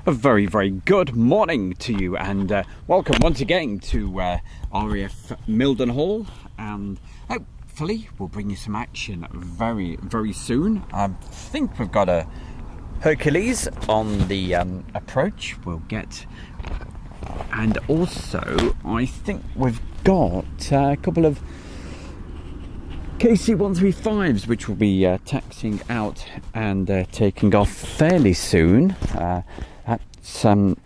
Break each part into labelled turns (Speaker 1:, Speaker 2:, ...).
Speaker 1: A very, very good morning to you, and welcome once again to RAF Mildenhall, and hopefully we'll bring you some action very, very soon. I think we've got a Hercules on the approach we'll get, and also I think we've got a couple of KC-135s which will be taxiing out and taking off fairly soon.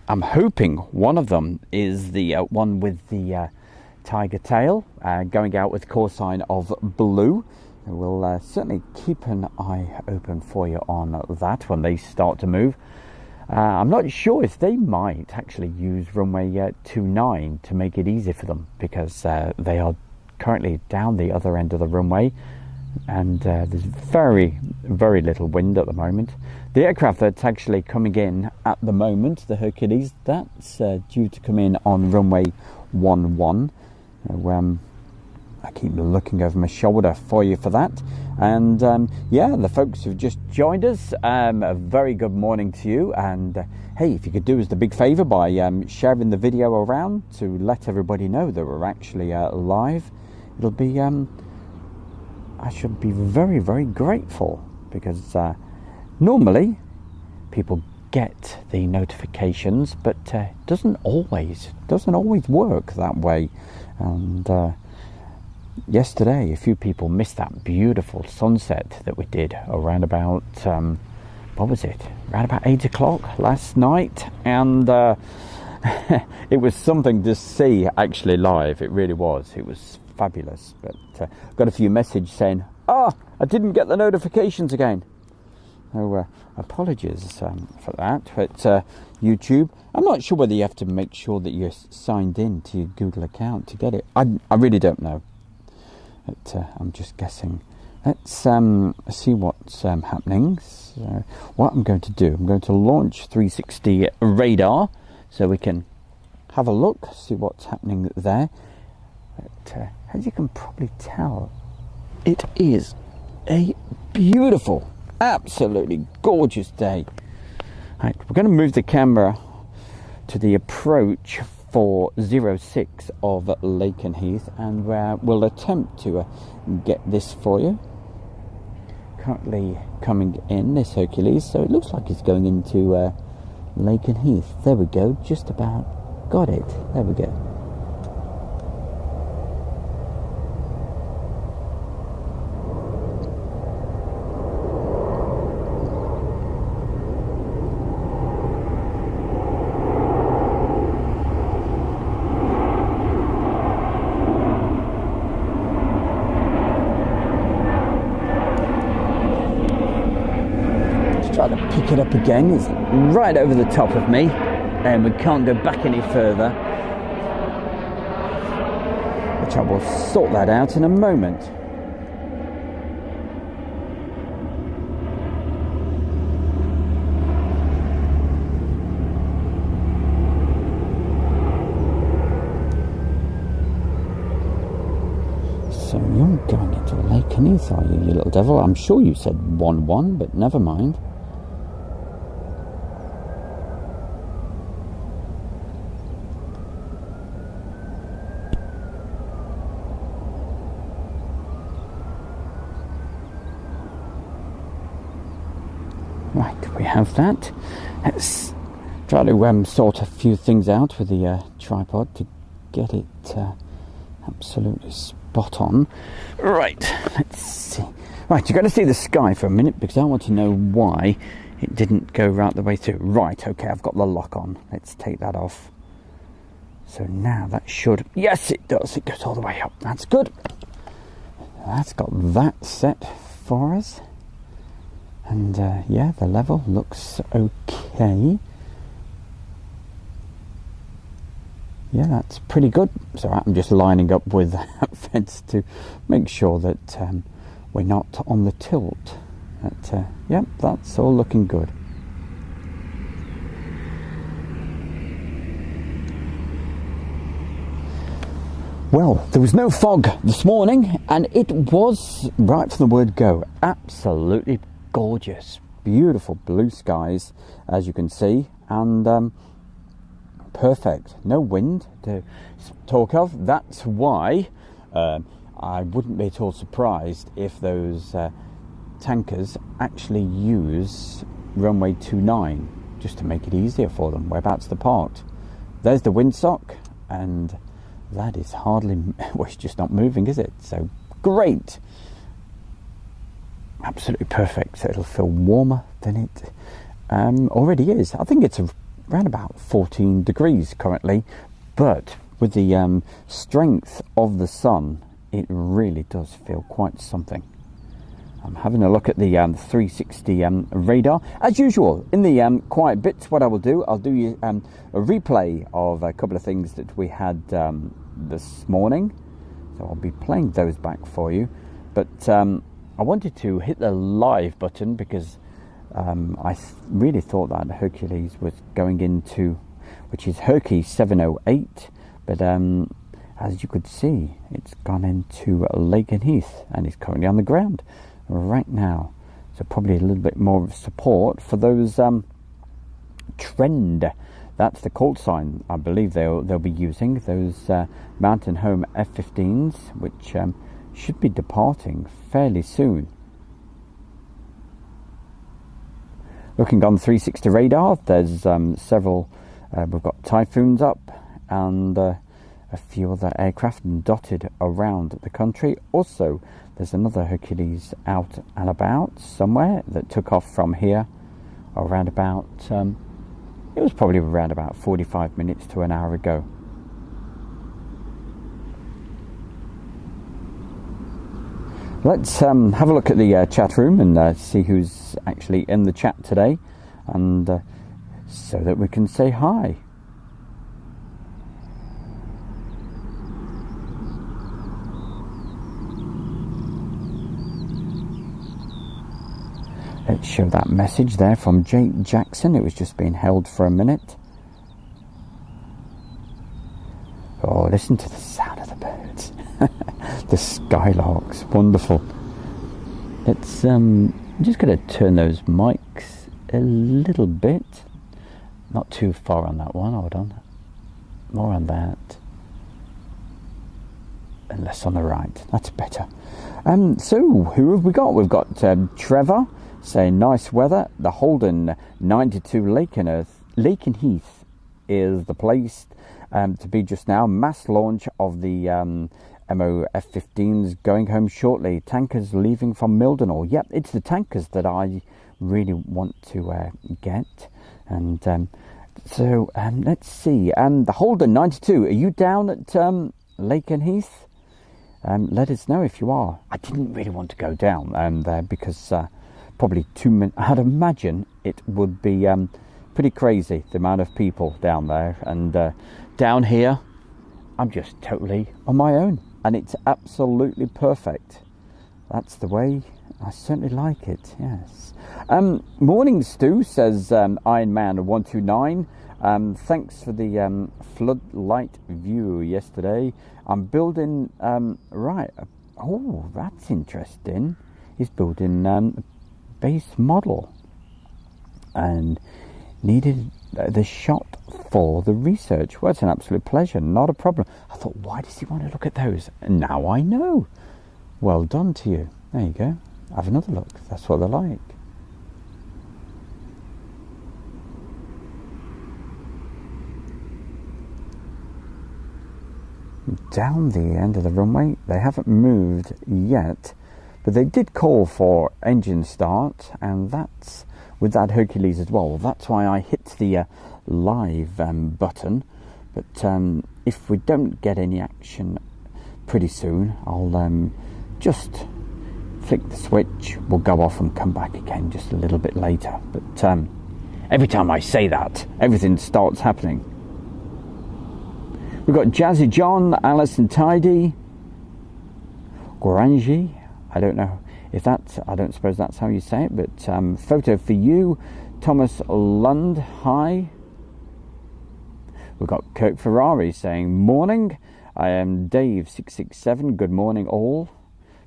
Speaker 1: I'm hoping one of them is the one with the tiger tail, going out with call sign of blue. We'll certainly keep an eye open for you on that when they start to move. I'm not sure if they might actually use runway 29 to make it easy for them, because they are currently down the other end of the runway, and there's very, very little wind at the moment. The aircraft that's actually coming in at the moment, the Hercules, that's due to come in on runway 11. I keep looking over my shoulder for you for that. And yeah, the folks who've just joined us, a very good morning to you. And hey, if you could do us the big favour by sharing the video around to let everybody know that we're actually live, it'll be I should be very, very grateful, because normally people get the notifications, but doesn't always work that way. And yesterday a few people missed that beautiful sunset that we did around about what was it, around about 8 o'clock last night, and it was something to see actually live. It really was. It was fabulous. But got a few messages saying, I didn't get the notifications again. So apologies for that. But YouTube, I'm not sure whether you have to make sure that you're signed in to your Google account to get it. I really don't know. But I'm just guessing. Let's see what's happening. So what I'm going to do, I'm going to launch 360 radar so we can have a look, see what's happening there. But as you can probably tell, it is a beautiful, absolutely gorgeous day. Right, we're going to move the camera to the approach for 06 of Lakenheath, and we'll attempt to get this for you. Currently coming in, this Hercules, so it looks like it's going into Lakenheath. There we go, just about got it. There we go. Try to pick it up again. It's right over the top of me, and we can't go back any further, which I will sort that out in a moment. So you're going into Lakenheath, are you little devil? I'm sure you said 1-1, but never mind. Right, we have that. Let's try to sort a few things out with the tripod to get it absolutely spot on. Right, let's see. Right, you've got to see the sky for a minute, because I want to know why it didn't go right the way through. Right, okay, I've got the lock on. Let's take that off. So now that should... Yes, it does. It goes all the way up. That's good. That's got that set for us. And yeah, the level looks okay. Yeah, that's pretty good. So I'm just lining up with that fence to make sure that we're not on the tilt. But yeah, that's all looking good. Well, there was no fog this morning, and it was, right from the word go, absolutely gorgeous. Beautiful blue skies, as you can see. and perfect. No wind to talk of. That's why I wouldn't be at all surprised if those tankers actually use runway 29 just to make it easier for them. Whereabouts they're parked. There's the windsock, and that is hardly, well, it's just not moving, is it? So great, absolutely perfect. So it'll feel warmer than it already is. I think it's around about 14 degrees currently, but with the strength of the sun, it really does feel quite something. I'm having a look at the 360 radar. As usual, in the quiet bits, what I will do, I'll do a replay of a couple of things that we had this morning. So I'll be playing those back for you. But I wanted to hit the live button because I really thought that Hercules was going into, which is Hercules 708. But as you could see, it's gone into Lakenheath and is currently on the ground right now, so probably a little bit more of support for those trend. That's the call sign I believe they'll be using, those Mountain Home F-15s, which should be departing fairly soon. Looking on 360 radar, there's several. We've got Typhoons up and a few other aircraft dotted around the country. Also, there's another Hercules out and about somewhere that took off from here around about, it was probably around about 45 minutes to an hour ago. Let's have a look at the chat room and see who's actually in the chat today, and so that we can say hi. Let's show that message there from Jake Jackson. It was just being held for a minute. Oh, listen to the sound of the birds. The skylarks, wonderful. Let's I'm just going to turn those mics a little bit. Not too far on that one, hold on. More on that. And less on the right. That's better. So, who have we got? We've got Trevor saying nice weather. The Holden 92 Lakenheath is the place to be just now. Mass launch of the MO F-15s going home shortly. Tankers leaving from Mildenhall. Yep, it's the tankers that I really want to get. And so let's see. The Holden 92, are you down at Lakenheath? Let us know if you are. I didn't really want to go down there because probably I'd imagine it would be pretty crazy, the amount of people down there. And down here, I'm just totally on my own. And it's absolutely perfect. That's the way I certainly like it, yes. Morning Stu, says Iron Man 129. Thanks for the floodlight view yesterday. I'm building, right, oh, that's interesting. He's building a base model and needed the shot for the research. Well, it's an absolute pleasure, not a problem. I thought, why does he want to look at those? And now I know. Well done to you. There you go. Have another look. That's what they're like. Down the end of the runway, they haven't moved yet, but they did call for engine start, and that's with that Hercules as well. That's why I hit the live button. But if we don't get any action pretty soon, I'll just flick the switch. We'll go off and come back again just a little bit later. But every time I say that, everything starts happening. We've got Jazzy John, Alison Tidy, Guarangi. I don't know if that's, I don't suppose that's how you say it, but photo for you, Thomas Lund, hi. We've got Kirk Ferrari saying, morning, I am Dave667, good morning all,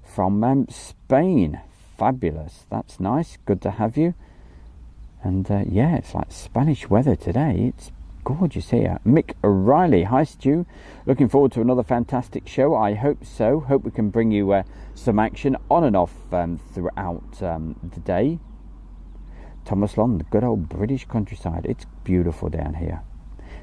Speaker 1: from Spain. Fabulous, that's nice, good to have you. And yeah, it's like Spanish weather today. It's gorgeous here. Mick O'Reilly, hi Stu. Looking forward to another fantastic show. I hope so. Hope we can bring you some action on and off throughout the day. Thomas Long, the good old British countryside. It's beautiful down here.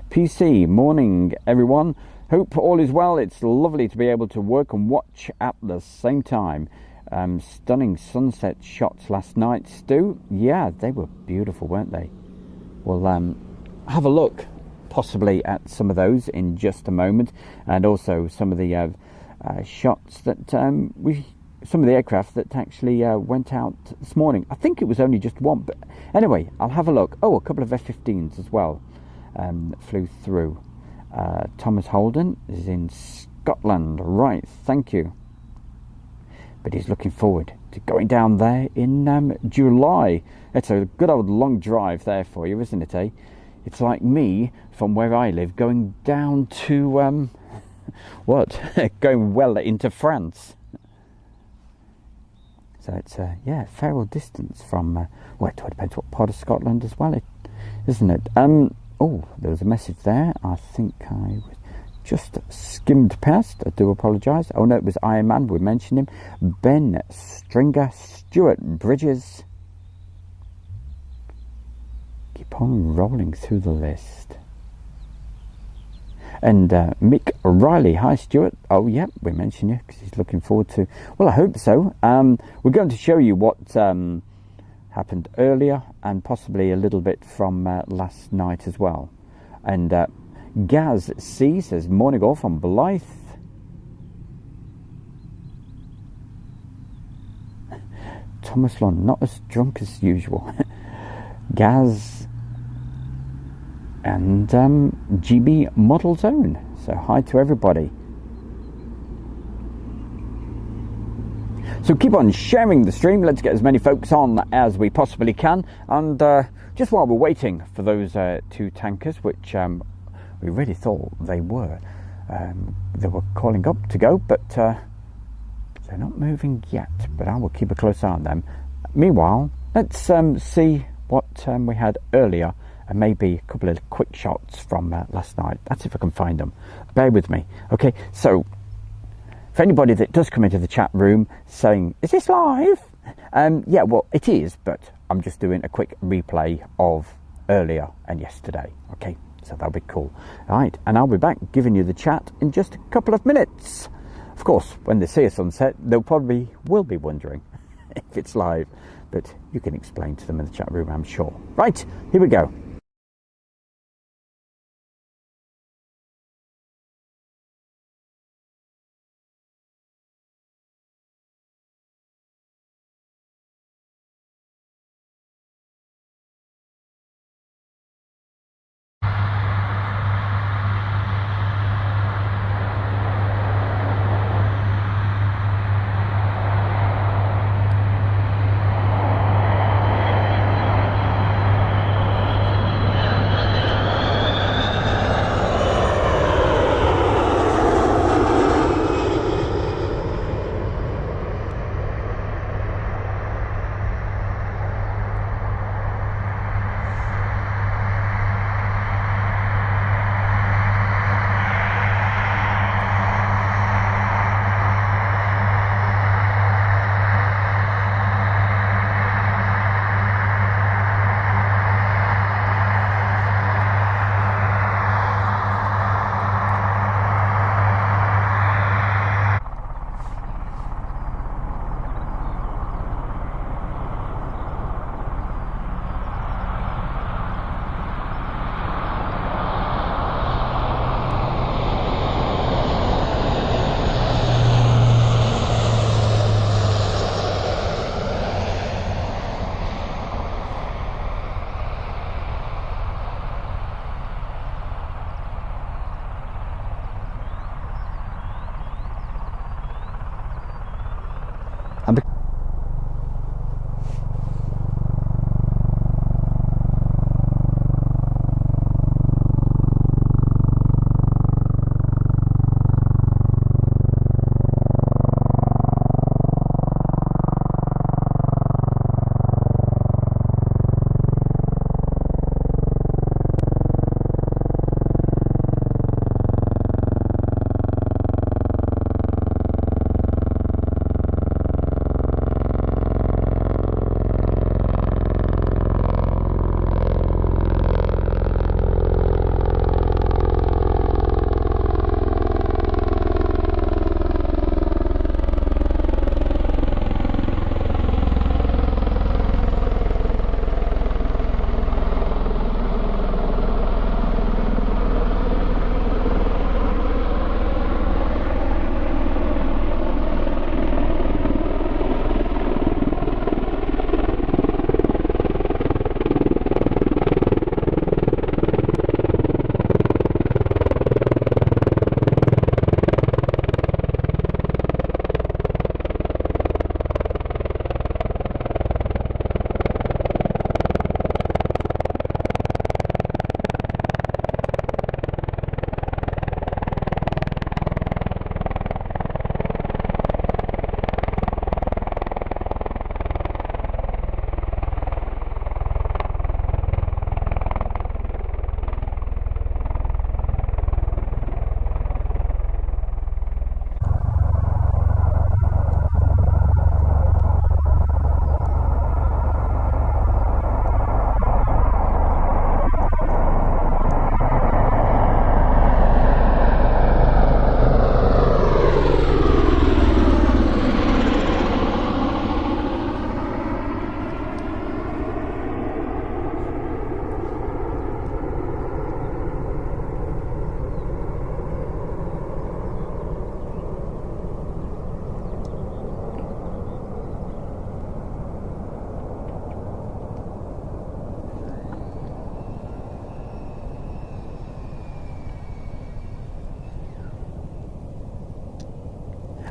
Speaker 1: PC, morning everyone. Hope all is well. It's lovely to be able to work and watch at the same time. Stunning sunset shots last night, Stu. Yeah, they were beautiful, weren't they? We'll have a look possibly at some of those in just a moment, and also some of the shots that some of the aircraft that actually went out this morning. I think it was only just one, but anyway, I'll have a look. Oh, a couple of F-15s as well flew through. Thomas Holden is in Scotland, right? Thank you. But he's looking forward to going down there in July. It's a good old long drive there for you, isn't it, eh? It's like me, from where I live, going down to, going well into France. So it's, yeah, fair old distance from, well, it depends what part of Scotland as well, isn't it? Oh, there was a message there. I think I just skimmed past. I do apologise. Oh no, it was Iron Man. We mentioned him. Ben Stringer, Stuart Bridges. Keep on rolling through the list. And Mick O'Reilly. Hi, Stuart. Oh, yeah, we mentioned you because he's looking forward to. Well, I hope so. We're going to show you what happened earlier and possibly a little bit from last night as well. And Gaz C says, morning all from Blythe. Thomas Long, not as drunk as usual. Gaz and GB Model Zone. So hi to everybody. So keep on sharing the stream. Let's get as many folks on as we possibly can. And just while we're waiting for those two tankers, which we really thought they were calling up to go, but they're not moving yet. But I will keep a close eye on them. Meanwhile, let's see what we had earlier, and maybe a couple of quick shots from last night. That's if I can find them. Bear with me. Okay, so for anybody that does come into the chat room saying, is this live? Yeah, well, it is, but I'm just doing a quick replay of earlier and yesterday. Okay, so that'll be cool. All right, and I'll be back giving you the chat in just a couple of minutes. Of course, when they see a sunset, they'll probably will be wondering if it's live, but you can explain to them in the chat room, I'm sure. Right, here we go.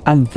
Speaker 1: And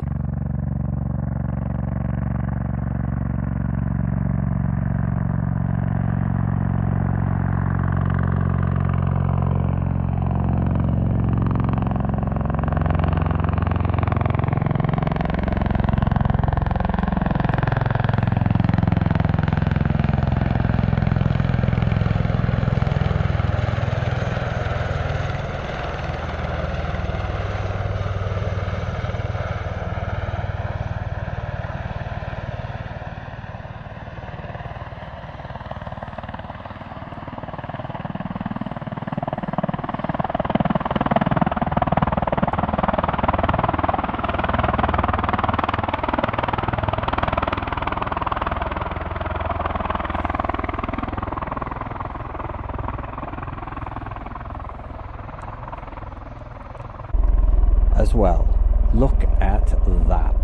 Speaker 1: as well, look at that.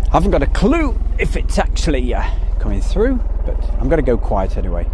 Speaker 1: I haven't got a clue if it's actually coming through, but I'm going to go quiet anyway.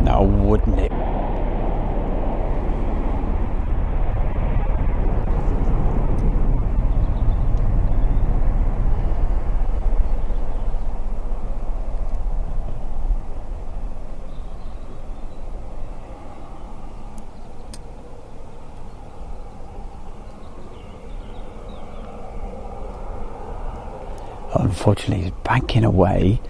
Speaker 1: Now, wouldn't it? Unfortunately, it's backing away.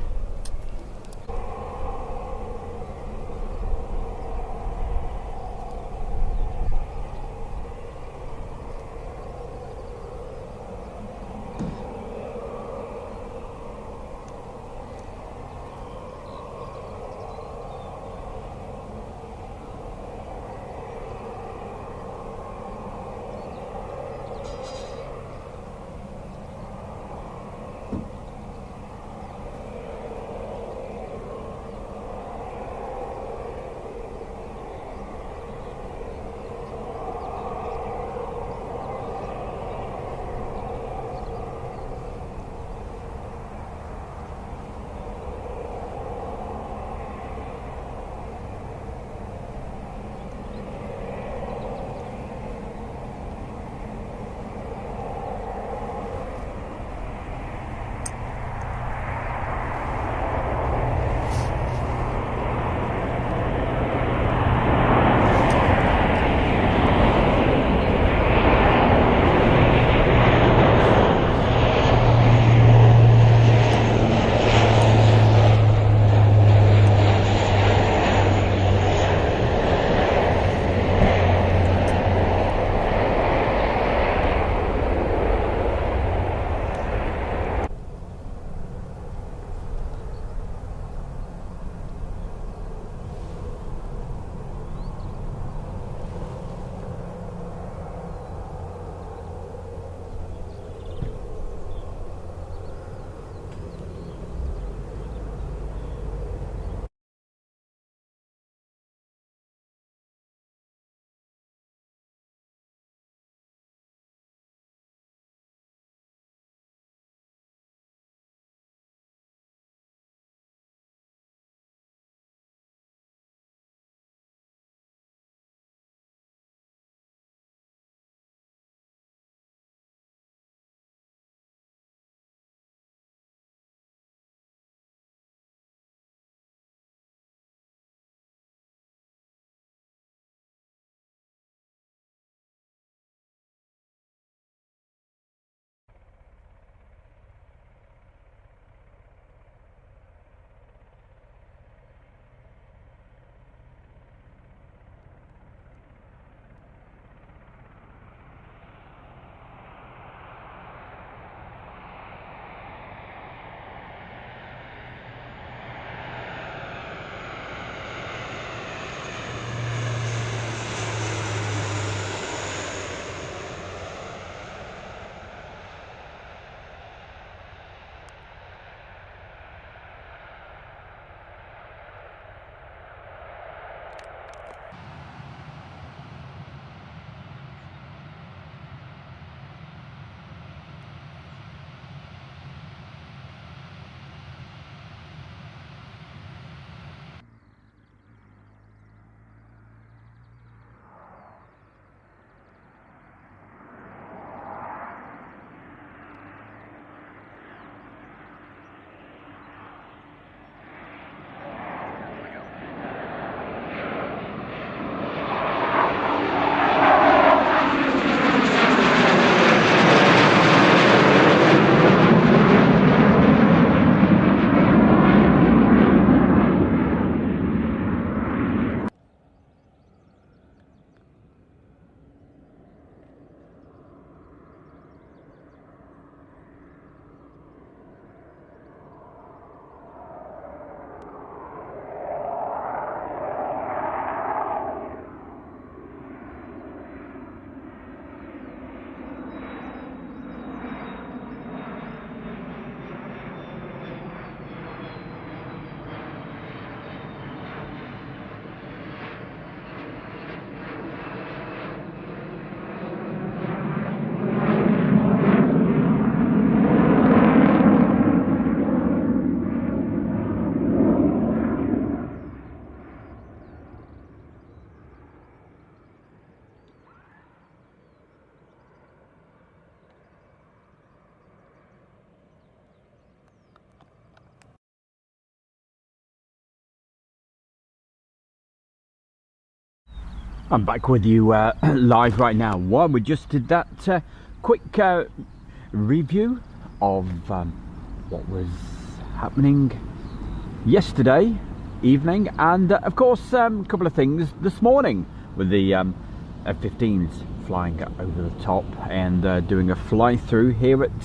Speaker 1: I'm back with you live right now. Well, we just did that quick review of what was happening yesterday evening, and of course a couple of things this morning with the F-15s flying over the top and doing a fly through here at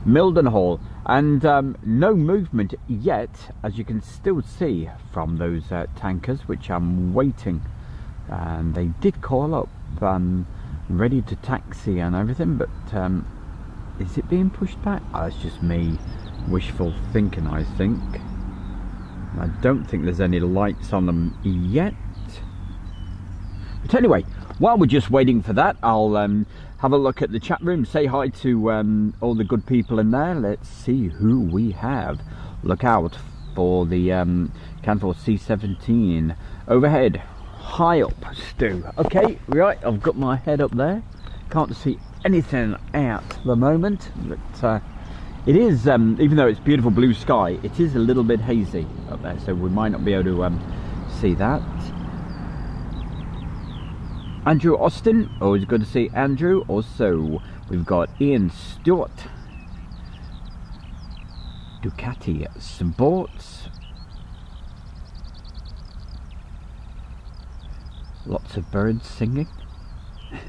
Speaker 1: Mildenhall, and no movement yet, as you can still see from those tankers, which I'm waiting. And they did call up ready to taxi and everything, but is it being pushed back? Oh, it's just me wishful thinking, I think. I don't think there's any lights on them yet. But anyway, while we're just waiting for that, I'll have a look at the chat room, say hi to all the good people in there. Let's see who we have. Look out for the Canfor C-17 overhead. High up, Stu. Okay, right, I've got my head up there. Can't see anything at the moment, but it is, even though it's beautiful blue sky, it is a little bit hazy up there, so we might not be able to see that. Andrew Austin, always good to see Andrew. Also, we've got Ian Stewart, Ducati Sports. Lots of birds singing.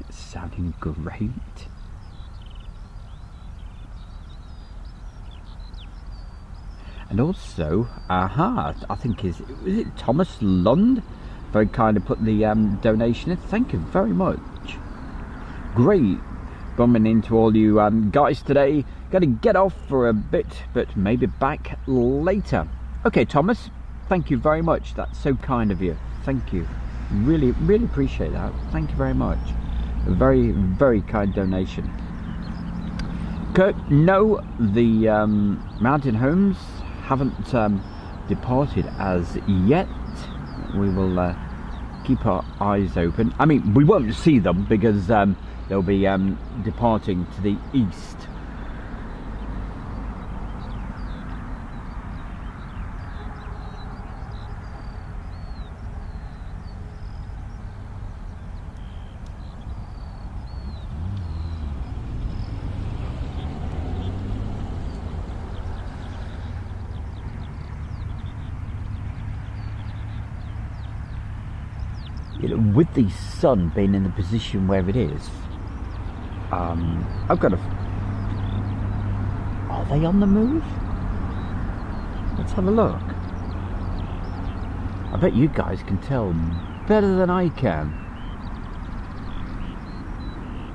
Speaker 1: Sounding great. And also, I think is it Thomas Lund? Very kind to put the donation in. Thank you very much. Great bumming into all you guys today. Got to get off for a bit, but maybe back later. Okay, Thomas, thank you very much. That's so kind of you. Thank you. Really appreciate that. Thank you very much. A very kind donation. Kurt, no, the mountain homes haven't departed as yet. We will keep our eyes open. I mean, we won't see them because they'll be departing to the east. With the sun being in the position where it is, I've got a... Are they on the move? Let's have a look. I bet you guys can tell better than I can.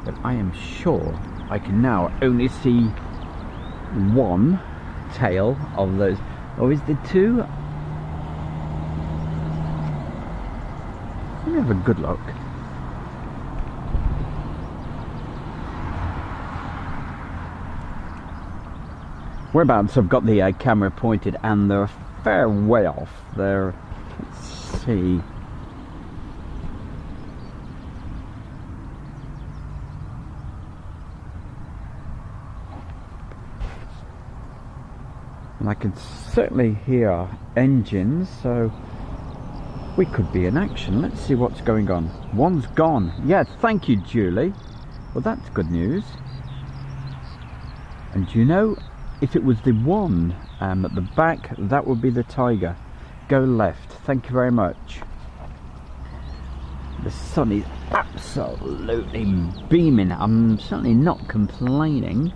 Speaker 1: But I am sure I can now only see one tail of those. Or is there two? Let me have a good look. Whereabouts I've got the camera pointed, and they're a fair way off. They're, let's see. And I can certainly hear engines, so we could be in action. Let's see what's going on. One's gone. Yes, thank you, Julie. Well, that's good news. And you know, if it was the one at the back, that would be the Tiger. Go left. Thank you very much. The sun is absolutely beaming. I'm certainly not complaining.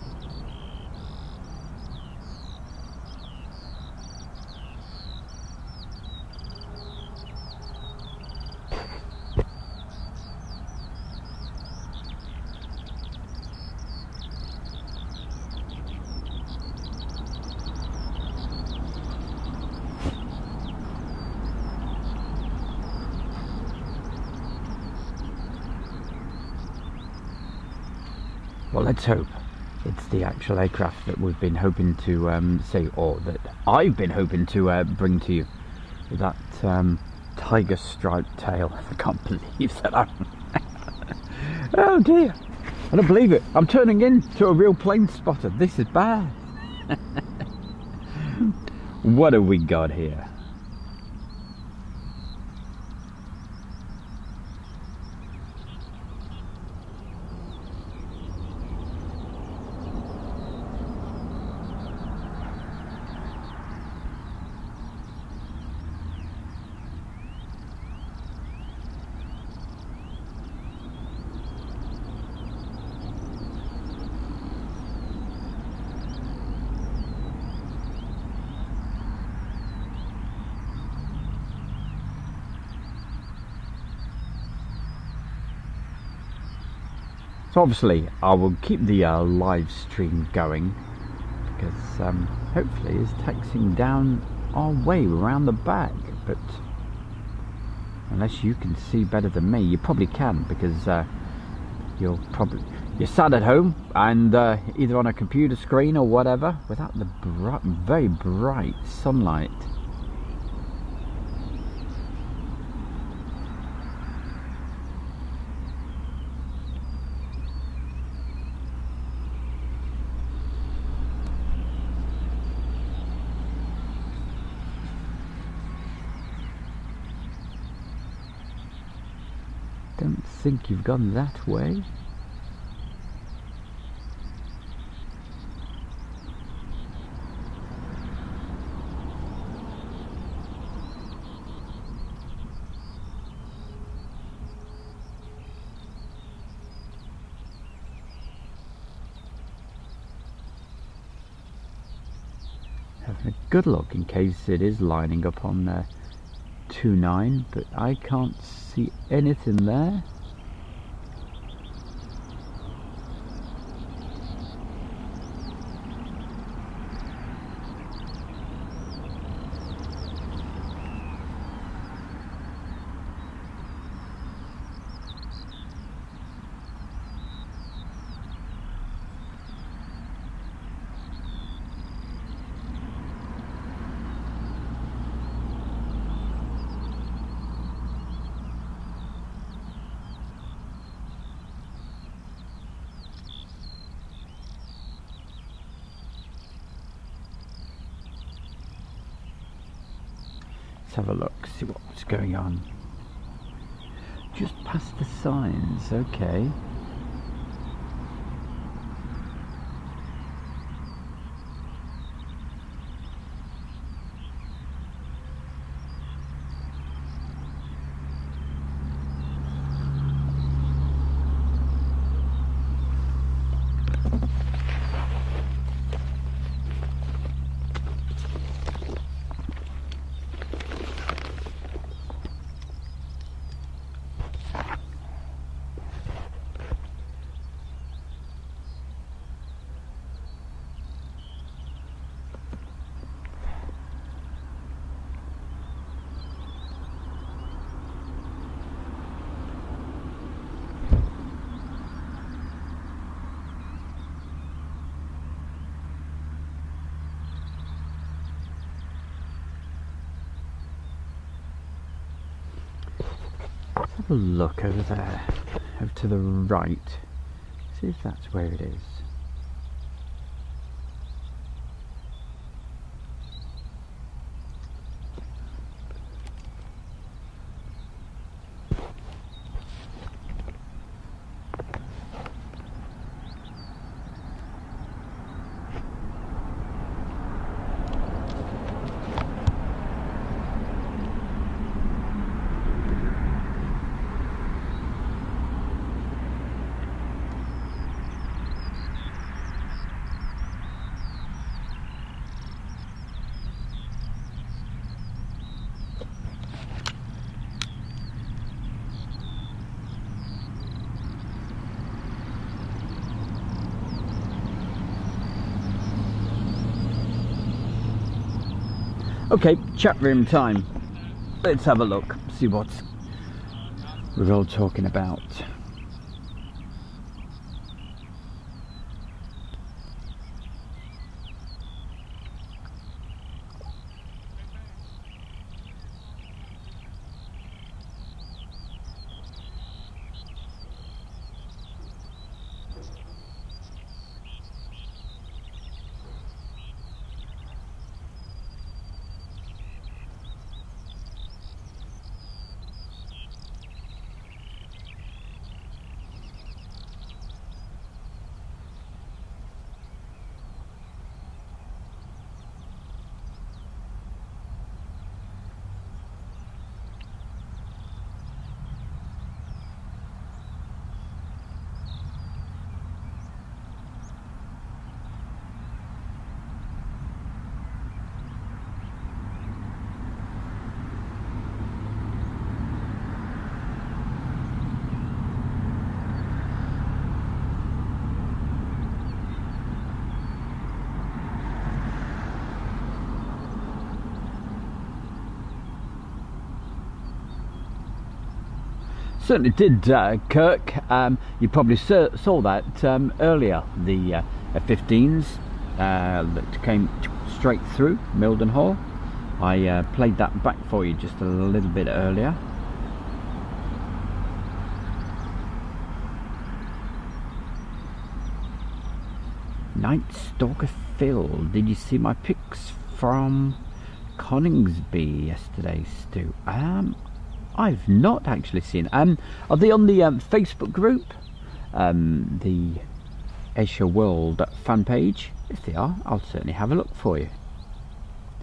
Speaker 1: Well, let's hope it's the actual aircraft that we've been hoping to see, or that I've been hoping to bring to you. With that tiger striped tail. I can't believe that I'm... Oh dear, I don't believe it. I'm turning into a real plane spotter. This is bad. What have we got here? So obviously I will keep the live stream going, because hopefully it's taxiing down our way around the back. But unless you can see better than me, you probably can, because you're sat at home and either on a computer screen or whatever, without the very bright sunlight. Don't think you've gone that way. Having a good look in case it is lining up on 29, but I can't see anything there. Have a look, see what's going on. Just past the signs, okay. Have a look over there, over to the right, see if that's where it is. Okay, chat room time. Let's have a look, see what we're all talking about. Certainly did, Kirk. You probably saw that earlier. The F-15s that came straight through Mildenhall. I played that back for you just a little bit earlier. Night Stalker Phil, did you see my pics from Coningsby yesterday, Stu? I've not actually seen. Are they on the Facebook group? The Asia World fan page? If they are, I'll certainly have a look for you.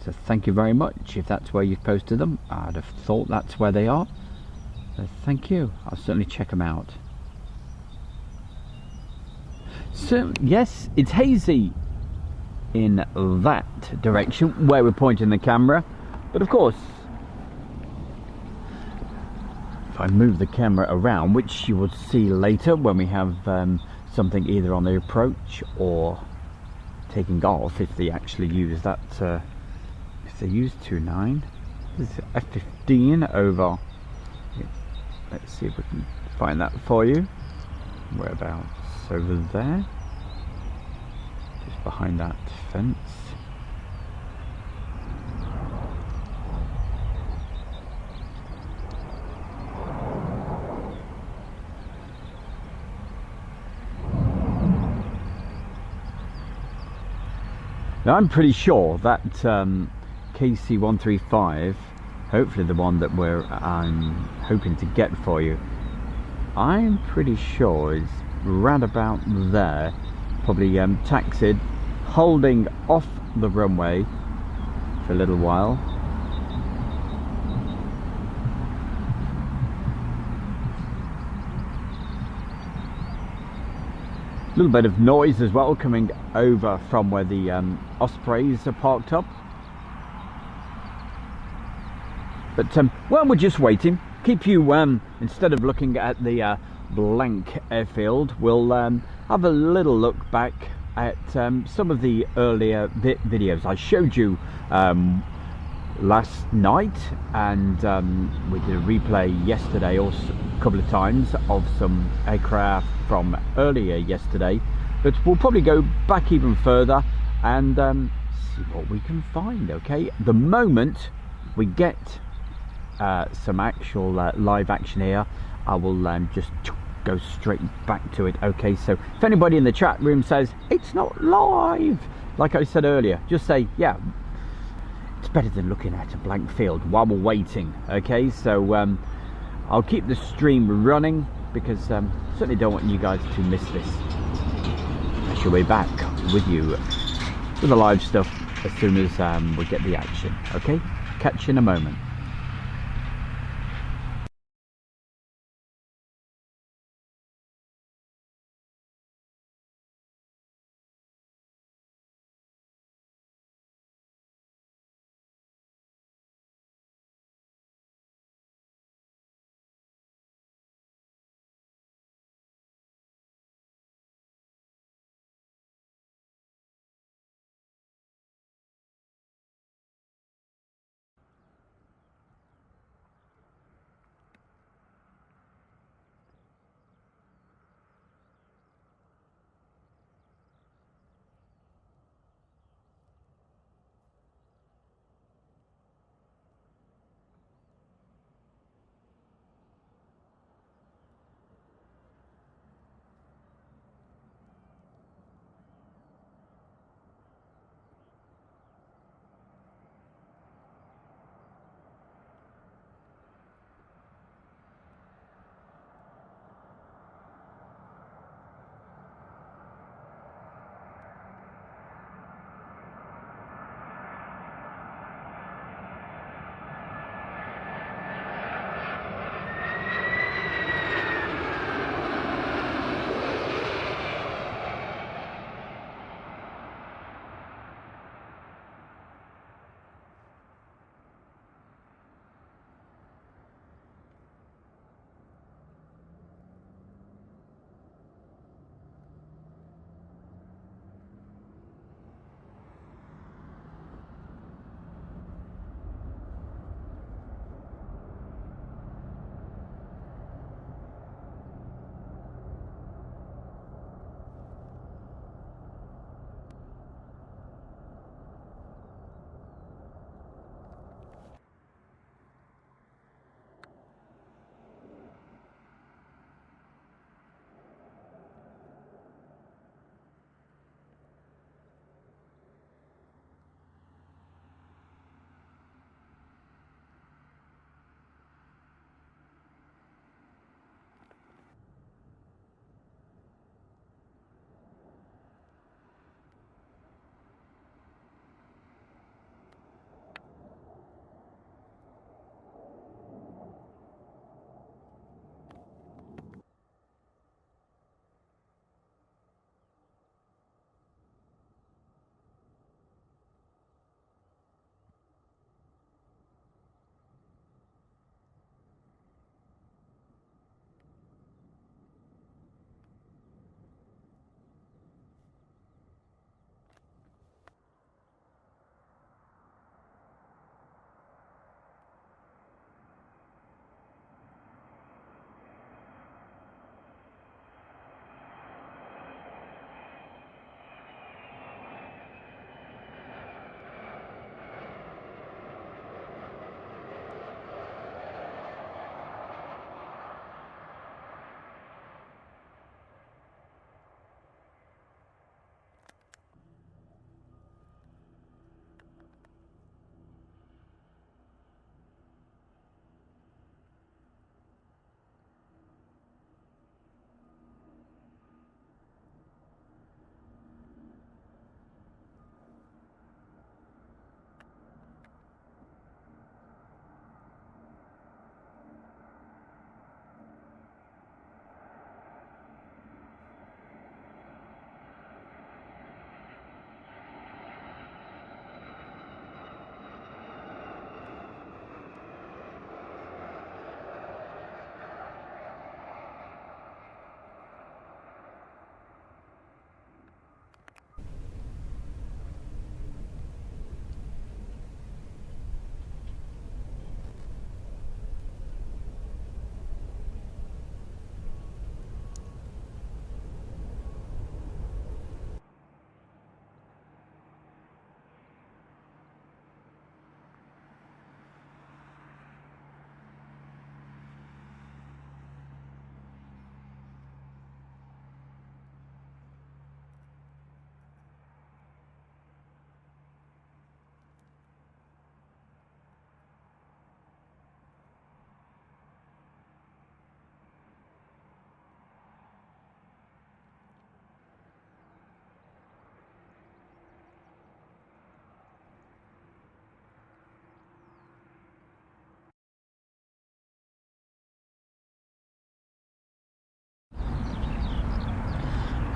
Speaker 1: So thank you very much if that's where you've posted them. I'd have thought that's where they are. So thank you. I'll certainly check them out. So yes, it's hazy in that direction where we're pointing the camera, but of course if I move the camera around, which you will see later when we have something either on the approach or taking off, if they actually use that, if they use 2.9, this is F-15 over, let's see if we can find that for you. Whereabouts? Over there, just behind that fence. Now I'm pretty sure that KC-135, hopefully the one that I'm hoping to get for you, I'm pretty sure is round about there, probably taxied, holding off the runway for a little while. A little bit of noise as well coming over from where the Ospreys are parked up. But well, we're just waiting. Keep you instead of looking at the blank airfield, we'll have a little look back at some of the earlier videos I showed you last night, and we did a replay yesterday also a couple of times of some aircraft from earlier yesterday, but we'll probably go back even further and see what we can find. Okay, the moment we get some actual live action here, I will just go straight back to it. Okay, so if anybody in the chat room says it's not live, like I said earlier, just say, yeah, it's better than looking at a blank field while we're waiting. Okay, so I'll keep the stream running because certainly don't want you guys to miss this. I shall be back with you with the live stuff as soon as we get the action. Okay, catch you in a moment.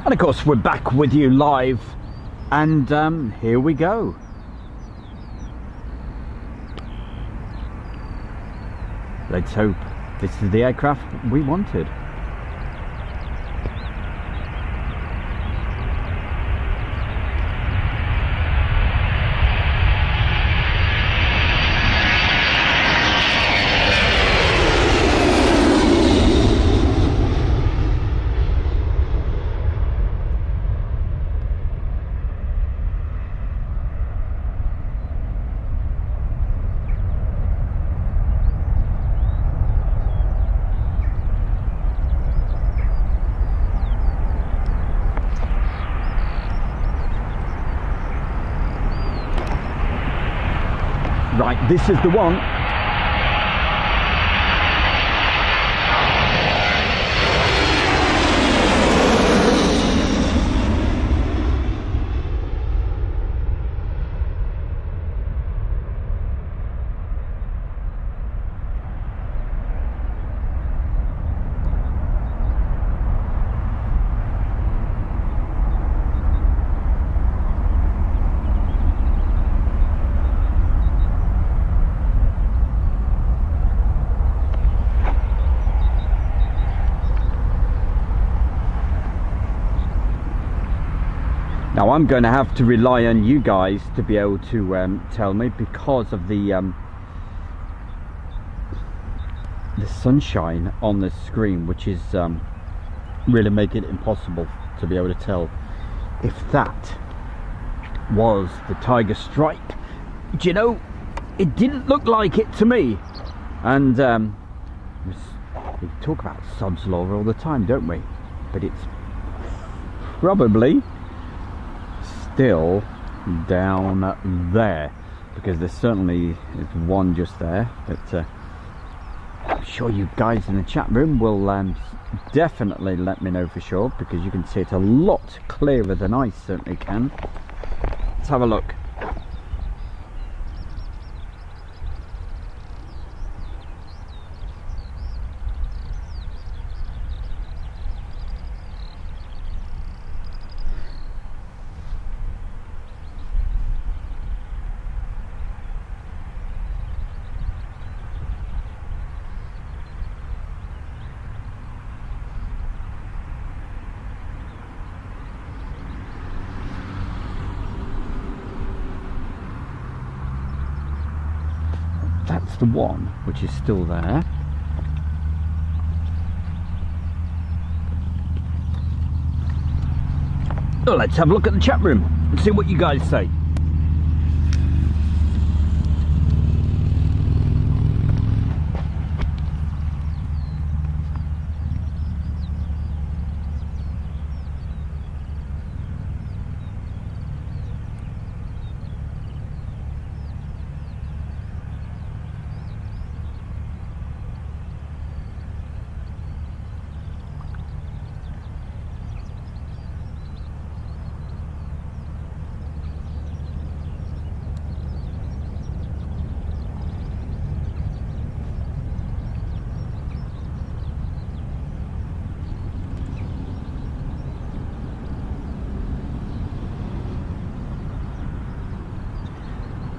Speaker 1: And of course we're back with you live, and here we go. Let's hope this is the aircraft we wanted. Right, this is the one. Now I'm going to have to rely on you guys to be able to tell me, because of the sunshine on the screen, which is really making it impossible to be able to tell if that was the Tiger Stripe. Do you know, it didn't look like it to me. And we talk about sod's law all the time, don't we? But it's probably still down there, because there certainly is one just there. But I'm sure you guys in the chat room will definitely let me know for sure, because you can see it a lot clearer than I certainly can. Let's have a look. That's the one which is still there. Oh, let's have a look at the chat room and see what you guys say.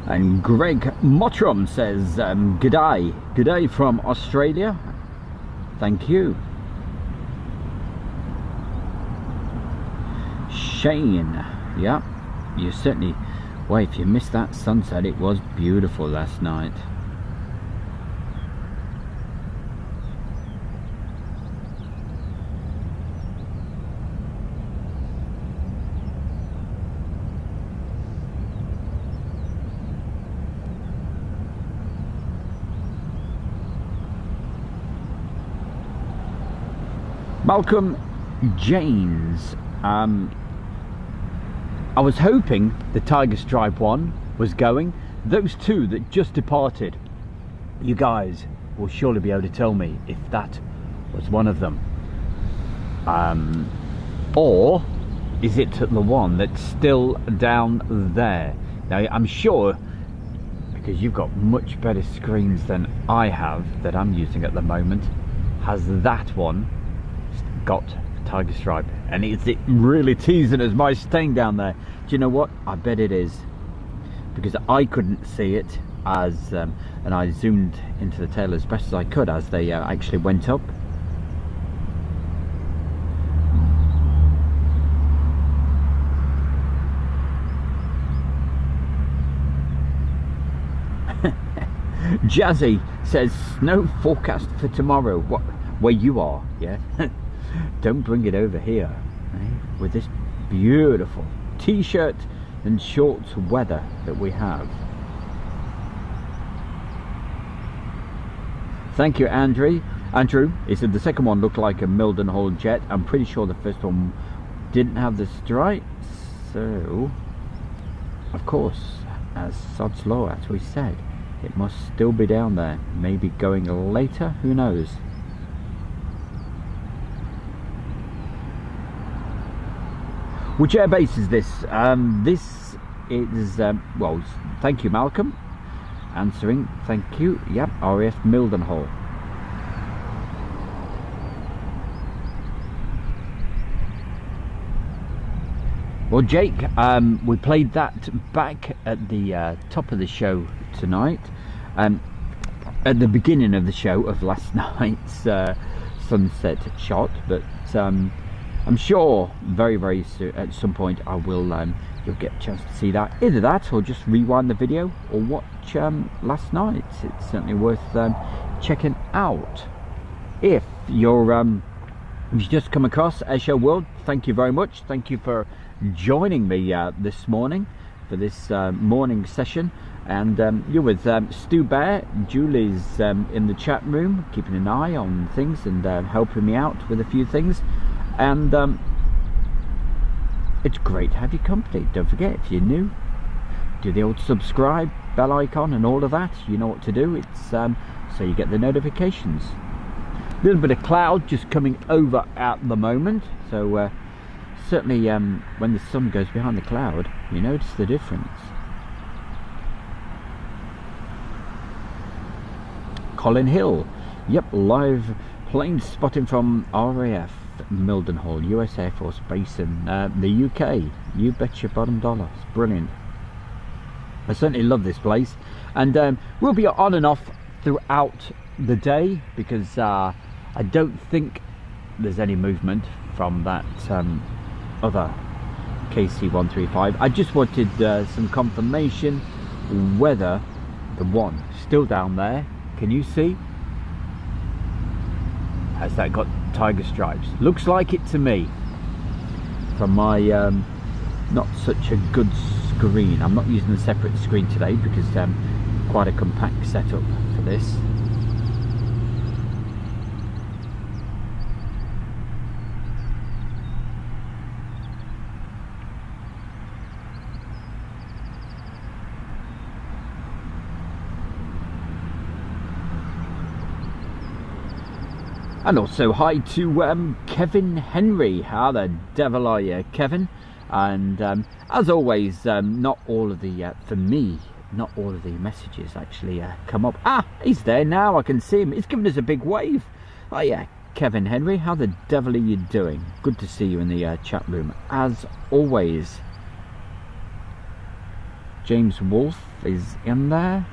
Speaker 1: And Greg Mottram says, g'day. G'day from Australia. Thank you. Shane, yeah, you certainly, well, if you missed that sunset, it was beautiful last night. Malcolm James, I was hoping the Tiger Stripe one was going. Those two that just departed, you guys will surely be able to tell me if that was one of them. Or is it the one that's still down there? Now I'm sure, because you've got much better screens than I have that I'm using at the moment, has that one got tiger stripe, and is it really teasing us by staying down there? Do you know what? I bet it is, because I couldn't see it as and I zoomed into the tail as best as I could as they actually went up. Jazzy says snow forecast for tomorrow. What, where you are? Yeah. Don't bring it over here, eh? With this beautiful t-shirt and shorts weather that we have. Thank you, Andrew. He said the second one looked like a Mildenhall jet. I'm pretty sure the first one didn't have the stripes, so of course, as sod's law, as we said, it must still be down there. Maybe going later, who knows? Which air base is this? This is, well, thank you, Malcolm. Answering, thank you. Yep, RAF Mildenhall. Well, Jake, we played that back at the top of the show tonight, at the beginning of the show of last night's sunset shot, but I'm sure very soon, at some point, I will you'll get a chance to see that. Either that, or just rewind the video, or watch last night's. It's certainly worth checking out. If you're if you just come across Airshow World, thank you very much. Thank you for joining me this morning for this morning session, and you're with Stu Bear. Julie's in the chat room keeping an eye on things and helping me out with a few things, and it's great to have your company. Don't forget, if you're new, do the old subscribe, bell icon and all of that. You know what to do. It's so you get the notifications. A little bit of cloud just coming over at the moment, so certainly when the sun goes behind the cloud, you notice the difference. Colin Hill, yep, live plane spotting from RAF Mildenhall, US Air Force Base in the UK. You bet your bottom dollar. It's brilliant. I certainly love this place, and we'll be on and off throughout the day, because I don't think there's any movement from that other KC-135. I just wanted some confirmation whether the one still down there, can you see, has that got tiger stripes? Looks like it to me from my not such a good screen. I'm not using a separate screen today because quite a compact setup for this. And also hi to Kevin Henry. How the devil are you, Kevin? And as always, not all of the for me, not all of the messages actually come up. Ah, he's there now. I can see him. He's giving us a big wave. Oh yeah, Kevin Henry. How the devil are you doing? Good to see you in the chat room as always. James Wolf is in there.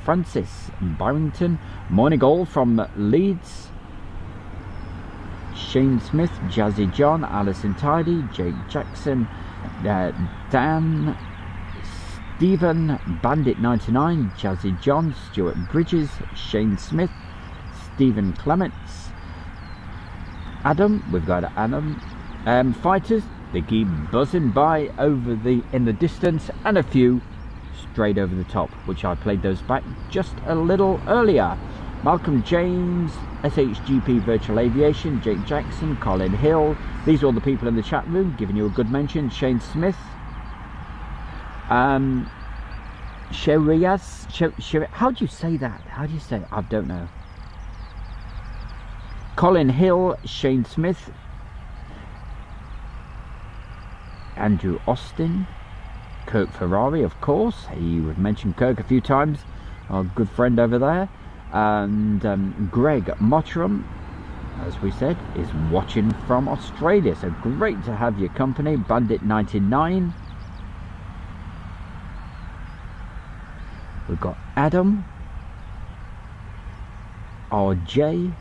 Speaker 1: Francis Barrington. Morning all from Leeds. Shane Smith, Jazzy John, Alison Tidy, Jake Jackson, Dan, Stephen, Bandit 99, Jazzy John, Stuart Bridges, Shane Smith, Stephen Clements, Adam, we've got Adam, fighters, they keep buzzing by over in the distance, and a few straight over the top, which I played those back just a little earlier. Malcolm James, SHGP Virtual Aviation, Jake Jackson, Colin Hill. These are all the people in the chat room giving you a good mention. Shane Smith, Sherias, how do you say that? How do you say it? I don't know. Colin Hill, Shane Smith, Andrew Austin, Kirk Ferrari, of course. You've mentioned Kirk a few times, our good friend over there. And Greg Mottram, as we said, is watching from Australia. So great to have your company, Bandit99. We've got Adam, RJ,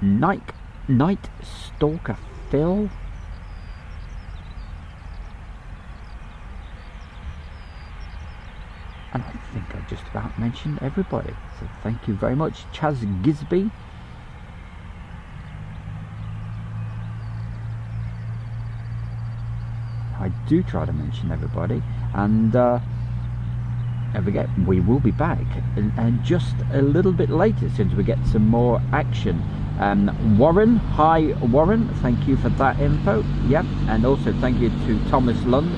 Speaker 1: Night Stalker Phil, and I think I just about mentioned everybody, so thank you very much. Chaz Gisby, I do try to mention everybody, and don't forget, we will be back and just a little bit later since we get some more action. Warren, hi Warren, thank you for that info. Yep, and also thank you to Thomas Lund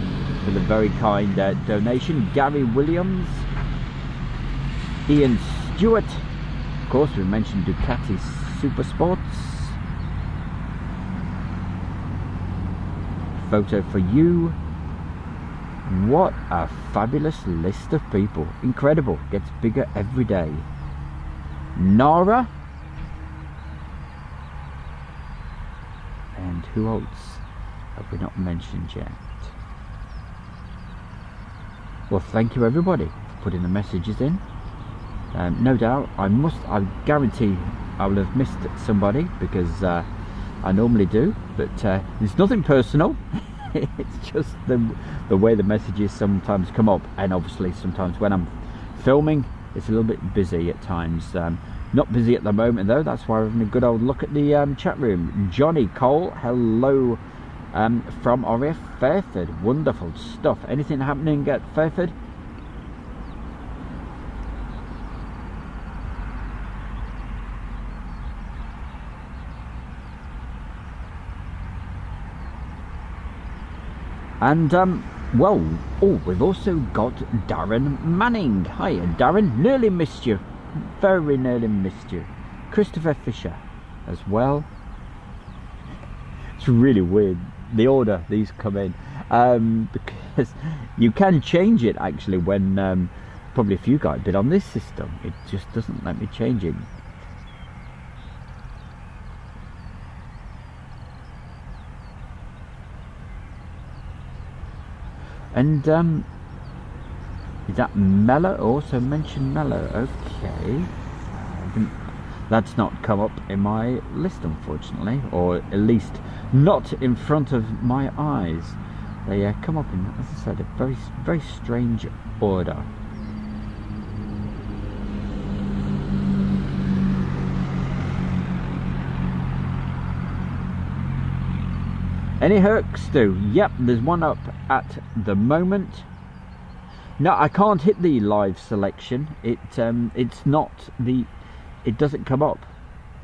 Speaker 1: for the very kind donation. Gary Williams, Ian Stewart, of course we mentioned Ducati Supersports. Photo for you. What a fabulous list of people. Incredible. Gets bigger every day. Nara. And who else have we not mentioned yet? Well, thank you everybody for putting the messages in. No doubt, I guarantee I will have missed somebody, because I normally do, but it's nothing personal. It's just the way the messages sometimes come up, and obviously sometimes when I'm filming it's a little bit busy at times. Not busy at the moment though, that's why we're having a good old look at the chat room. Johnny Cole, hello from RAF Fairford, wonderful stuff. Anything happening at Fairford? And well, we've also got Darren Manning. Hi Darren, nearly missed you, very nearly missed you. Christopher Fisher as well. It's really weird the order these come in, because you can change it actually when probably if you got a bit on this system, it just doesn't let me change it. And is that Mello? Also mentioned Mello. Okay, that's not come up in my list unfortunately, or at least not in front of my eyes. They come up in, as I said, a very, very strange order. Any Herc Stu? Yep, there's one up at the moment. No, I can't hit the live selection. It's not the. It doesn't come up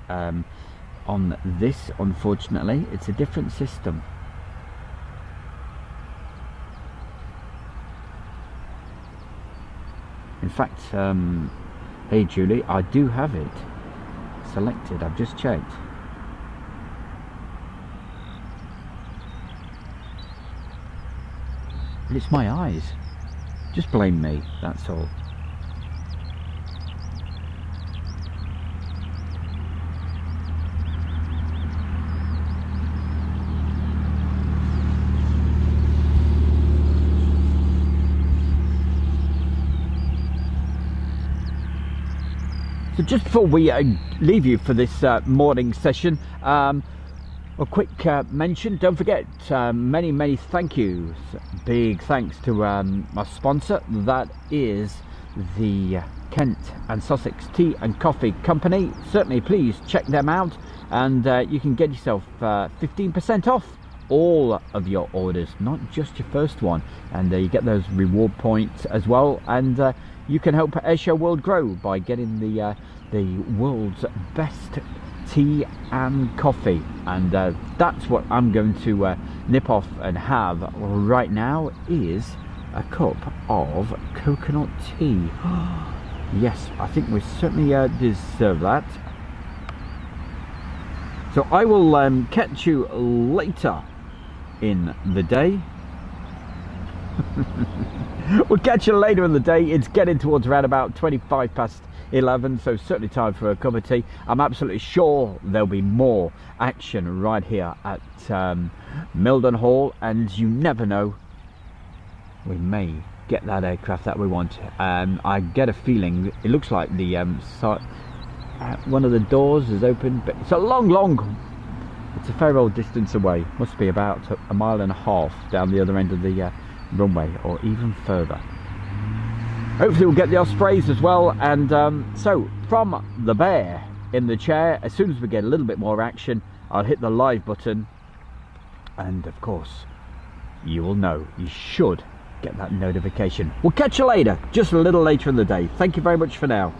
Speaker 1: on this, unfortunately. It's a different system. In fact, hey Julie, I do have it selected. I've just checked. But it's my eyes. Just blame me, that's all. So just before we leave you for this morning session, a quick mention, don't forget, many thank yous, big thanks to my sponsor, that is the Kent and Sussex Tea and Coffee Company. Certainly please check them out, and you can get yourself 15% off all of your orders, not just your first one, and you get those reward points as well, and you can help Airshow World grow by getting the world's best tea and coffee, and that's what I'm going to nip off and have right now, is a cup of coconut tea. Yes, I think we certainly deserve that. So I will catch you later in the day. We'll catch you later in the day. It's getting towards around about 25 past 11, so certainly time for a cup of tea. I'm absolutely sure there'll be more action right here at Mildenhall, and you never know, we may get that aircraft that we want. I get a feeling it looks like the one of the doors is open, but it's a it's a fair old distance away. Must be about a mile and a half down the other end of the runway, or even further. Hopefully we'll get the ospreys as well. And so from the bear in the chair, as soon as we get a little bit more action, I'll hit the live button, and of course you will know. You should get that notification. We'll catch you later, just a little later in the day. Thank you very much for now.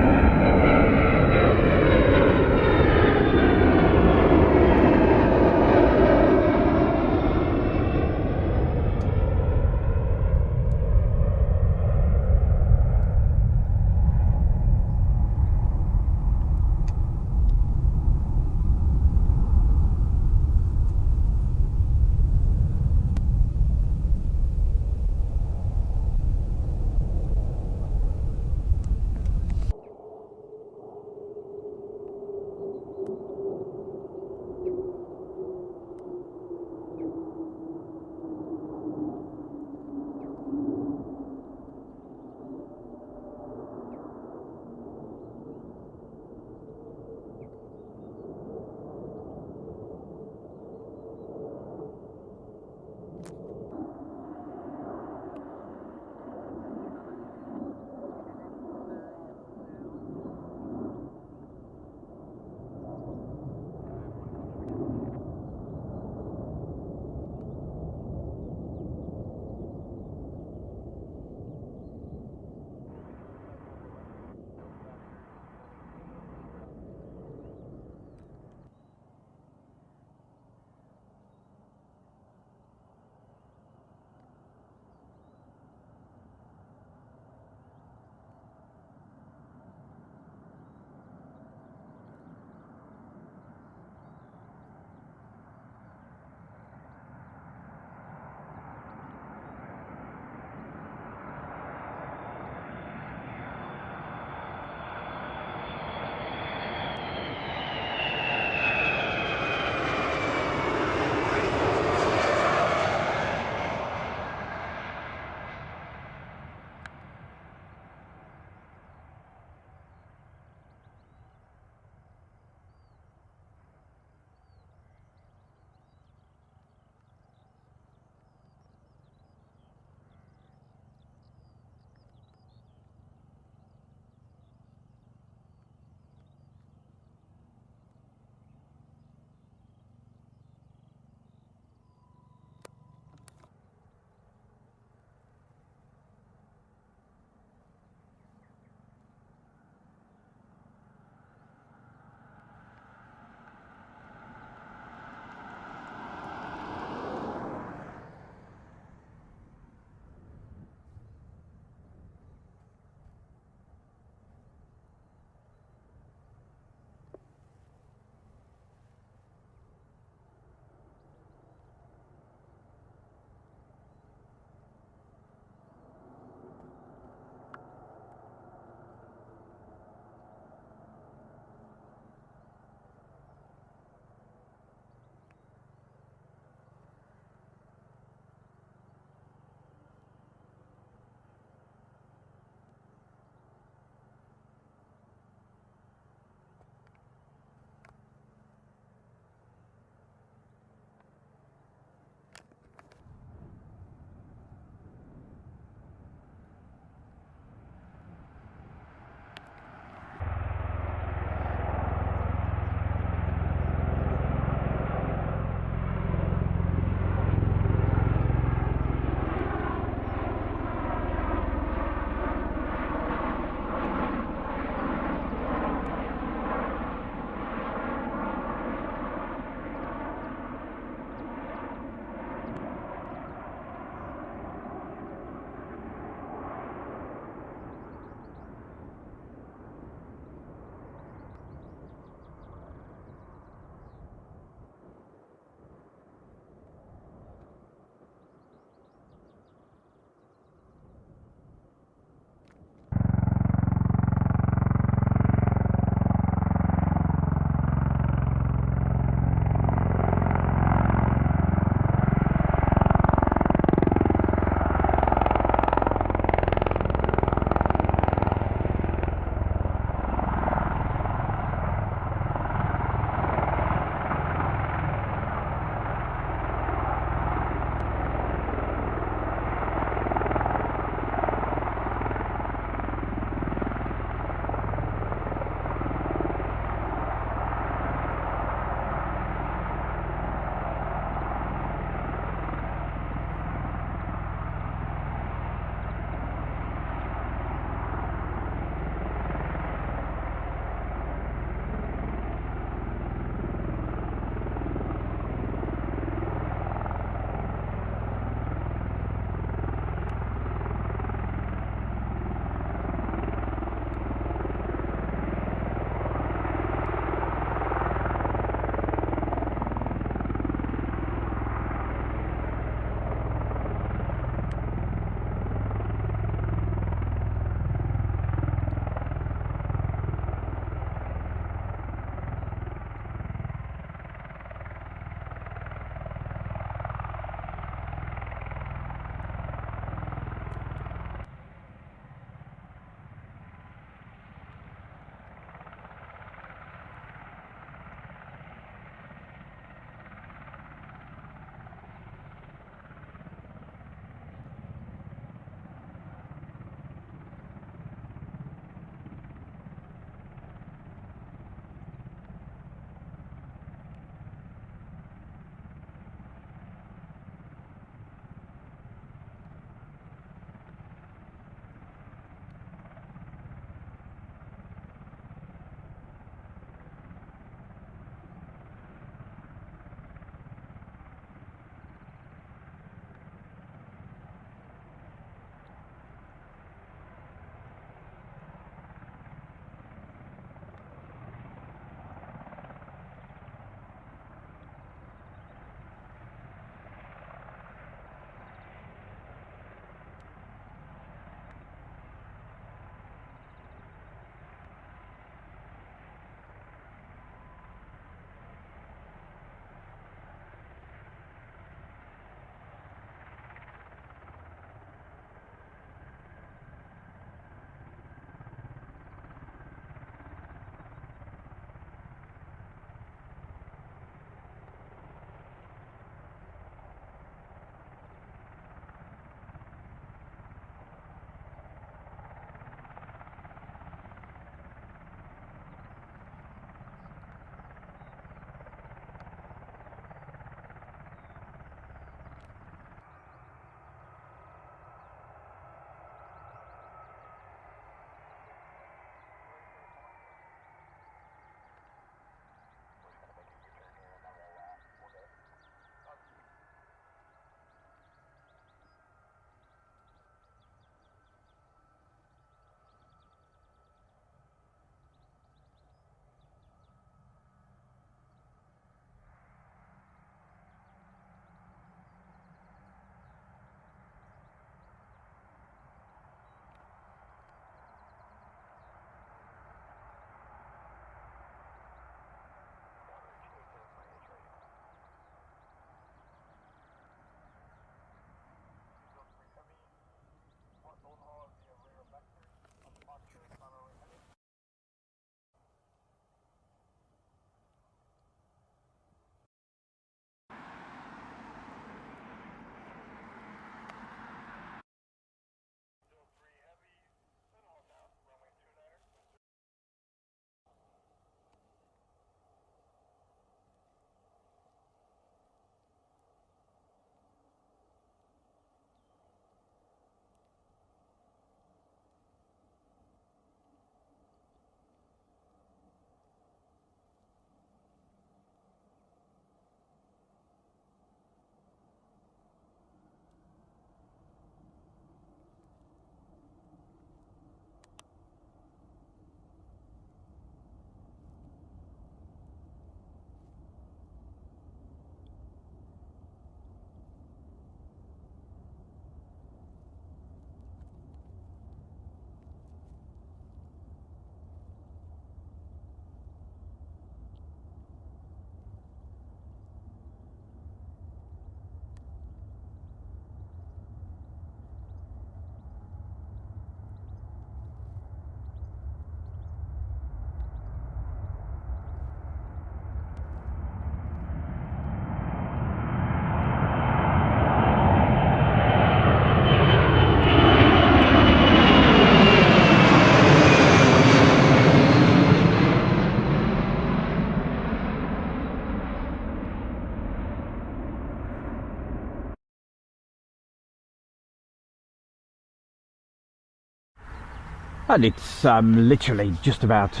Speaker 1: And it's literally just about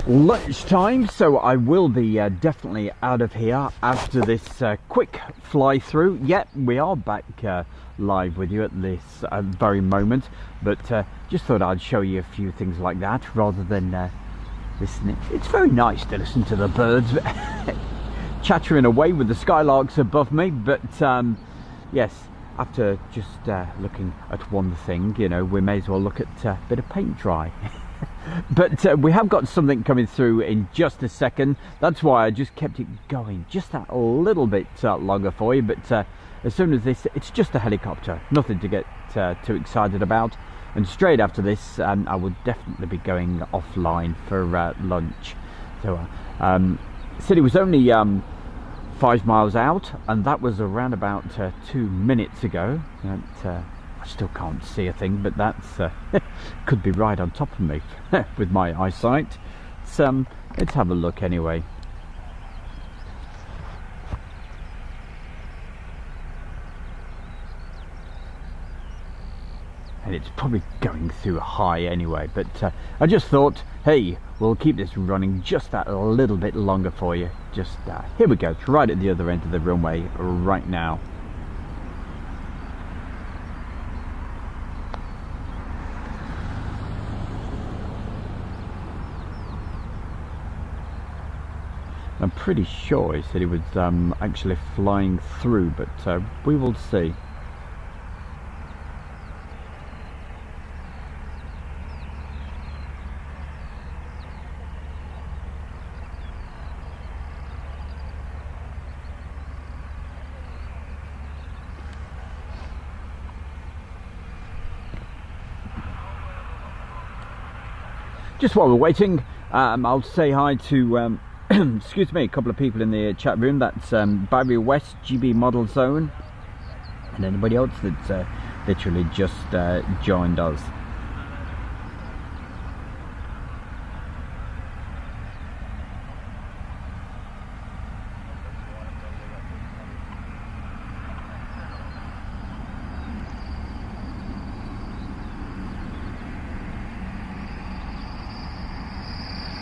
Speaker 1: lunchtime, so I will be definitely out of here after this quick fly through. Yep, we are back live with you at this very moment, but just thought I'd show you a few things like that rather than listening. It's very nice to listen to the birds chattering away with the skylarks above me, but yes, after just looking at one thing, you know, we may as well look at a bit of paint dry. But we have got something coming through in just a second. That's why I just kept it going just that little bit longer for you. But as soon as this, it's just a helicopter, nothing to get too excited about. And straight after this, I will definitely be going offline for lunch. So said it was only 5 miles out, and that was around about 2 minutes ago. And, I still can't see a thing, but that's could be right on top of me with my eyesight. So let's have a look anyway. And it's probably going through high anyway, but I just thought, hey, we'll keep this running just that a little bit longer for you. Just here we go, right at the other end of the runway right now. I'm pretty sure he said he was actually flying through, but we will see. Just while we're waiting, I'll say hi to excuse me, a couple of people in the chat room. That's Barry West, GB Model Zone, and anybody else that's literally just joined us.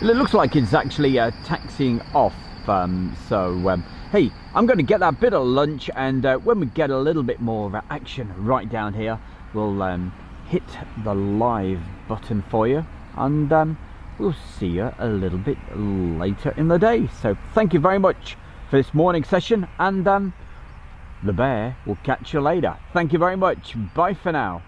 Speaker 1: It looks like it's actually taxiing off, so hey, I'm going to get that bit of lunch, and when we get a little bit more action right down here, we'll hit the live button for you, and we'll see you a little bit later in the day. So thank you very much for this morning session, and the bear will catch you later. Thank you very much. Bye for now.